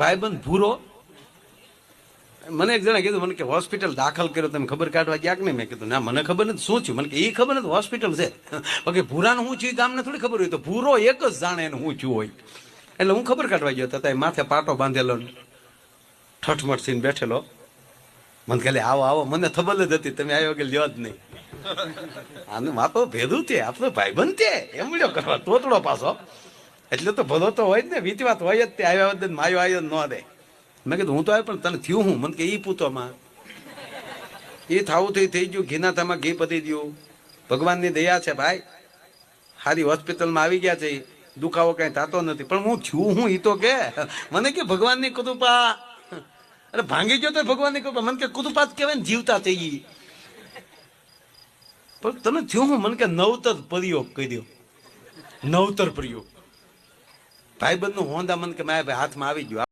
ભાઈબંધ ભૂરો મને એક જણા કીધું, મને કે હોસ્પિટલ દાખલ કર્યો, તમે ખબર કાઢવા ગયા કે નહીં? મેં કીધું ના, મને ખબર નથી શું થયું. મને કે એ ખબર નથી, હોસ્પિટલ છે. ઓકે, ભૂરાનું શું થયું ગામને થોડી ખબર હોય, તો ભૂરો એક જ જાણે એને શું થયું હોય. એટલે હું ખબર કાઢવા ગયો તો માથે પાટો બાંધેલો ઠઠમઠ થઈને બેઠેલો. મને કહે આવો આવો, મને ખબર જ હતી તમે આવ્યો કે લ્યો જ નહીં. આનું માપો ભેદું તે આપણો ભાઈબંધ તે એમ લ્યો કરવા તોતડો પાછો. એટલે તો ભલો તો હોય જ ને, વીતવાત હોય જ તે. આવ્યા વખતે માયો આવ્યો ન દે. મેં કીધું હું તો આવ્યો પણ તને થયું હું? મને કે એ પૂતોમાં એ થાવું થઈ ગયું. ઘીના થામાં ઘી પતી ગયું. ભગવાનની દયા છે ભાઈ, સારી હોસ્પિટલમાં આવી ગયા છે. દુખાવો કઈ થતો નથી, પણ હું થયું હું એ તો કે મને કે ભગવાનની કૃપા. અરે ભાંગી ગયો તો ભગવાનની કૃપા. મને કે કૃપા જ કહેવાય ને, જીવતા થઈ. પણ તને થયું હું? મને કે નવતર પ્રયોગ કહી દો, નવતર પ્રયોગ. ભાઈબંધ નું હોંદા મને કે મારા હાથમાં આવી ગયું.